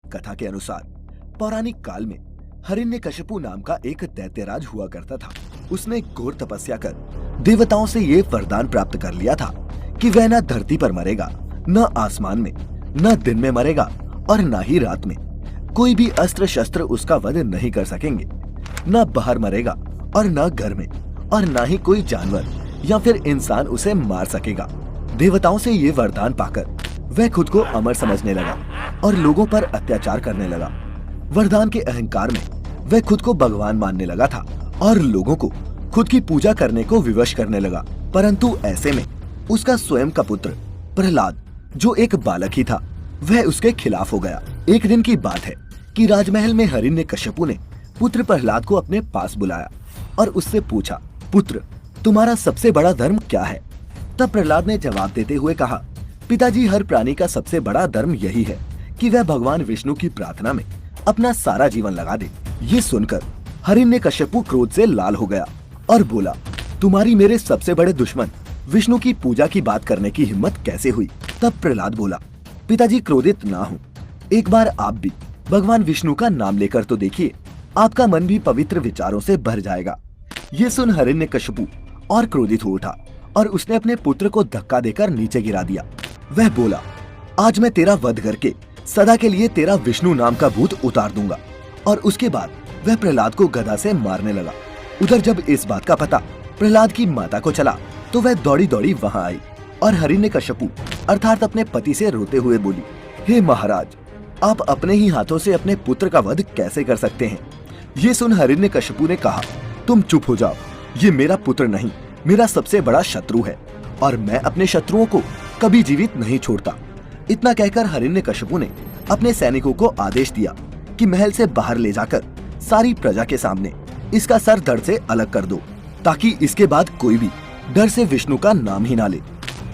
कथा के अनुसार पौराणिक काल में हिरण्यकशिपु नाम का एक दैत्यराज हुआ करता था। उसने घोर तपस्या कर देवताओं से ये वरदान प्राप्त कर लिया था कि वह न धरती पर मरेगा, न आसमान में, न दिन में मरेगा और न ही रात में। कोई भी अस्त्र शस्त्र उसका वध नहीं कर सकेंगे। न बाहर मरेगा और न घर में, और न ही कोई जानवर या फिर इंसान उसे मार सकेगा। देवताओं से ये वरदान पाकर वह खुद को अमर समझने लगा और लोगों पर अत्याचार करने लगा। वरदान के अहंकार में वह खुद को भगवान मानने लगा था और लोगों को खुद की पूजा करने को विवश करने लगा। परंतु ऐसे में उसका स्वयं का पुत्र प्रहलाद, जो एक बालक ही था, वह उसके खिलाफ हो गया। एक दिन की बात है कि राजमहल में हिरण्यकशिपु ने पुत्र प्रहलाद को अपने पास बुलाया और उससे पूछा, पुत्र, तुम्हारा सबसे बड़ा धर्म क्या है? तब प्रहलाद ने जवाब देते हुए कहा, पिताजी, हर प्राणी का सबसे बड़ा धर्म यही है कि वह भगवान विष्णु की प्रार्थना में अपना सारा जीवन लगा दे। ये सुनकर हिरण्यकशिपु क्रोध से लाल हो गया और बोला, तुम्हारी मेरे सबसे बड़े दुश्मन विष्णु की पूजा की बात करने की हिम्मत कैसे हुई? तब प्रहलाद बोला, पिताजी, क्रोधित ना हो, एक बार आप भी भगवान विष्णु का नाम लेकर तो देखिए, आपका मन भी पवित्र विचारों से भर जाएगा। ये सुन हिरण्यकशिपु और क्रोधित हो उठा और उसने अपने पुत्र को धक्का देकर नीचे गिरा दिया। वह बोला, आज मैं तेरा वध करके सदा के लिए तेरा विष्णु नाम का भूत उतार दूंगा। और उसके बाद वह प्रहलाद को गदा से मारने लगा। उधर जब इस बात का पता प्रहलाद की माता को चला तो वह दौड़ी दौड़ी वहां आई और हिरण्यकशिपु अर्थात अपने पति से रोते हुए बोली, हे महाराज, आप अपने ही हाथों से अपने पुत्र का वध कैसे कर सकते हैं? ये सुन हिरण्यकशिपु ने कहा, तुम चुप हो जाओ, ये मेरा पुत्र नहीं, मेरा सबसे बड़ा शत्रु है और मैं अपने शत्रुओं को कभी जीवित नहीं छोड़ता। इतना कहकर हिरण्यकशिपु ने अपने सैनिकों को आदेश दिया कि महल से बाहर ले जाकर सारी प्रजा के सामने इसका सर धड़ से अलग कर दो, ताकि इसके बाद कोई भी डर से विष्णु का नाम ही ना ले।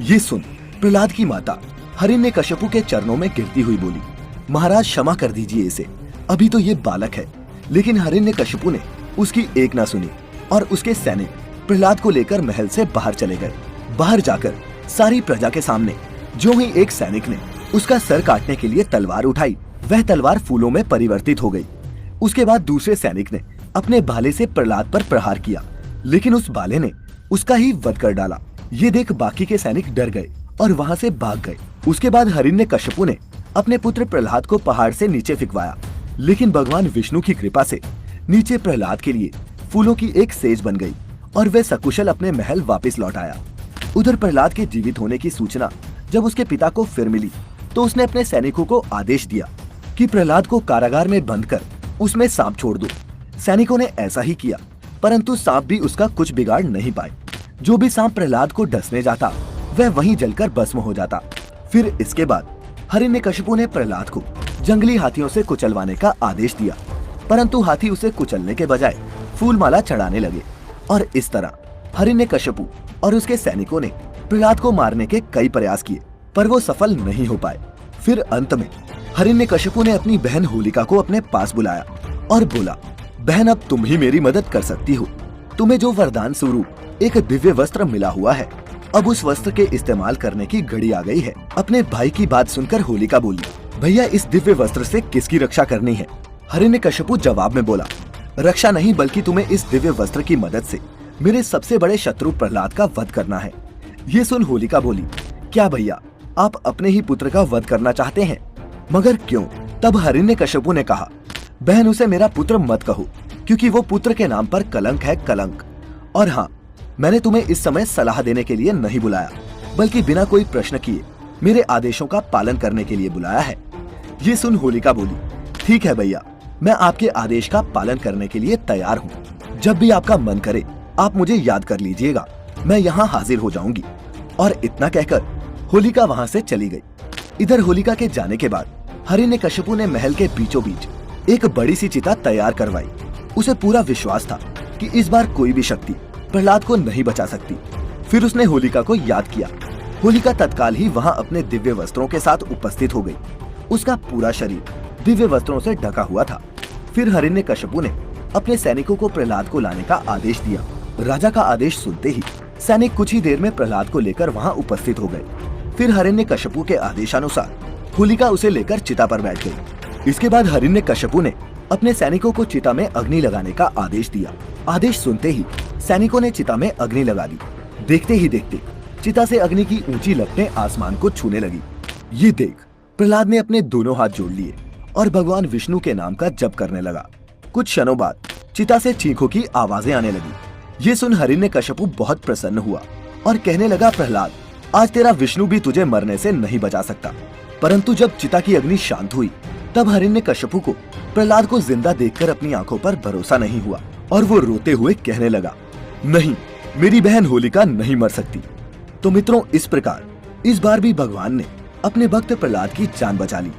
ये सुन प्रहलाद की माता हिरण्यकशिपु के चरणों में गिरती हुई बोली, महाराज, क्षमा कर दीजिए इसे, अभी तो ये बालक है। लेकिन हिरण्यकशिपु ने उसकी एक ना सुनी और उसके सैनिक प्रहलाद को लेकर महल से बाहर चले गए। बाहर जाकर सारी प्रजा के सामने जो ही एक सैनिक ने उसका सर काटने के लिए तलवार उठाई, वह तलवार फूलों में परिवर्तित हो गई। उसके बाद दूसरे सैनिक ने अपने भाले से प्रहलाद पर प्रहार किया, लेकिन उस भाले ने उसका ही वध कर डाला। ये देख बाकी के सैनिक डर गए और वहां से भाग गए। उसके बाद हिरण्यकशिपु ने अपने पुत्र प्रहलाद को पहाड़ से नीचे फिकवाया, लेकिन भगवान विष्णु की कृपा से नीचे प्रहलाद के लिए फूलों की एक सेज बन गई और वह सकुशल अपने महल वापस लौट आया। उधर प्रहलाद के जीवित होने की सूचना जब उसके पिता को फिर मिली तो उसने अपने सैनिकों को आदेश दिया कि प्रहलाद को कारागार में बंद कर उसमें सांप छोड़ दो। सैनिकों ने ऐसा ही किया, परंतु सांप भी उसका कुछ बिगाड़ नहीं पाए। जो भी सांप प्रहलाद को डसने जाता वह वहीं जलकर भस्म हो जाता। फिर इसके बाद हिरण्यकशिपु ने प्रहलाद को जंगली हाथियों से कुचलवाने का आदेश दिया, परंतु हाथी उसे कुचलने के बजाय फूल माला चढ़ाने लगे और इस तरह हिरण्यकशिपु और उसके सैनिकों ने प्रहलाद को मारने के कई प्रयास किए, पर वो सफल नहीं हो पाए। फिर अंत में हिरण्यकशिपु ने अपनी बहन होलिका को अपने पास बुलाया और बोला, बहन, अब तुम ही मेरी मदद कर सकती हो। तुम्हें जो वरदान स्वरूप एक दिव्य वस्त्र मिला हुआ है, अब उस वस्त्र के इस्तेमाल करने की घड़ी आ गई है। अपने भाई की बात सुनकर होलिका बोली, भैया, इस दिव्य वस्त्र से किसकी रक्षा करनी है? हिरण्यकशिपु जवाब में बोला, रक्षा नहीं, बल्कि तुम्हें इस दिव्य वस्त्र की मदद से मेरे सबसे बड़े शत्रु प्रहलाद का वध करना है। ये सुन होलिका बोली, क्या भैया, आप अपने ही पुत्र का वध करना चाहते हैं? मगर क्यों? तब हिरण्यकशिपु ने कहा, बहन, उसे मेरा पुत्र मत कहो, क्योंकि वो पुत्र के नाम पर कलंक है, कलंक। और हाँ, मैंने तुम्हें इस समय सलाह देने के लिए नहीं बुलाया, बल्कि बिना कोई प्रश्न किए मेरे आदेशों का पालन करने के लिए बुलाया है। ये सुन होलिका बोली, ठीक है भैया, मैं आपके आदेश का पालन करने के लिए तैयार हूँ। जब भी आपका मन करे आप मुझे याद कर लीजिएगा, मैं यहाँ हाजिर हो जाऊंगी। और इतना कहकर होलिका वहाँ से चली गई। इधर होलिका के जाने के बाद हिरण्यकशिपु ने महल के बीचों बीच एक बड़ी सी चिता तैयार करवाई। उसे पूरा विश्वास था कि इस बार कोई भी शक्ति प्रहलाद को नहीं बचा सकती। फिर उसने होलिका को याद किया। होलिका तत्काल ही वहाँ अपने दिव्य वस्त्रों के साथ उपस्थित हो गई। उसका पूरा शरीर दिव्य वस्त्रों से ढका हुआ था। फिर हिरण्यकशिपु ने अपने सैनिकों को प्रहलाद को लाने का आदेश दिया। राजा का आदेश सुनते ही सैनिक कुछ ही देर में प्रहलाद को लेकर वहाँ उपस्थित हो गए। फिर हिरण्यकशिपु के आदेशानुसार होलिका उसे लेकर चिता पर बैठ गई। इसके बाद हिरण्यकश्यपु ने अपने सैनिकों को चिता में अग्नि लगाने का आदेश दिया। आदेश सुनते ही सैनिकों ने चिता में अग्नि लगा दी। देखते ही देखते चिता से अग्नि की ऊंची लपटें आसमान को छूने लगी। ये देख प्रहलाद ने अपने दोनों हाथ जोड़ लिए और भगवान विष्णु के नाम का जप करने लगा। कुछ क्षणों बाद चिता से चीखों की आवाजें आने लगी। ये सुन हिरण्यकश्यपु बहुत प्रसन्न हुआ और कहने लगा, प्रहलाद, आज तेरा विष्णु भी तुझे मरने से नहीं बचा सकता। परंतु जब चिता की अग्नि शांत हुई तब हिरण्यकश्यपु को प्रहलाद को जिंदा देखकर अपनी आंखों पर भरोसा नहीं हुआ और वो रोते हुए कहने लगा, नहीं, मेरी बहन होलिका नहीं मर सकती। तो मित्रों, इस प्रकार इस बार भी भगवान ने अपने भक्त प्रहलाद की जान बचा ली।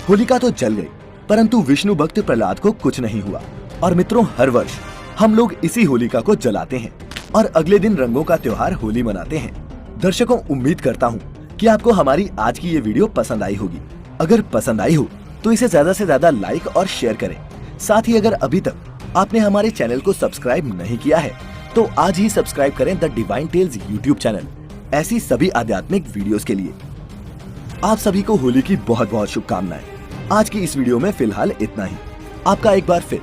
होलिका तो जल गई, परंतु विष्णु भक्त प्रहलाद को कुछ नहीं हुआ। और मित्रों, हर वर्ष हम लोग इसी होलिका को जलाते हैं और अगले दिन रंगों का त्योहार होली मनाते हैं। दर्शकों, उम्मीद करता हूँ कि आपको हमारी आज की ये वीडियो पसंद आई होगी। अगर पसंद आई हो तो इसे ज्यादा से ज्यादा लाइक और शेयर करें। साथ ही अगर अभी तक आपने हमारे चैनल को सब्सक्राइब नहीं किया है तो आज ही सब्सक्राइब करें the divine tales YouTube channel, ऐसी सभी आध्यात्मिक वीडियोस के लिए। आप सभी को होली की बहुत बहुत शुभकामनाएं। आज की इस वीडियो में फिलहाल इतना ही। आपका एक बार फिर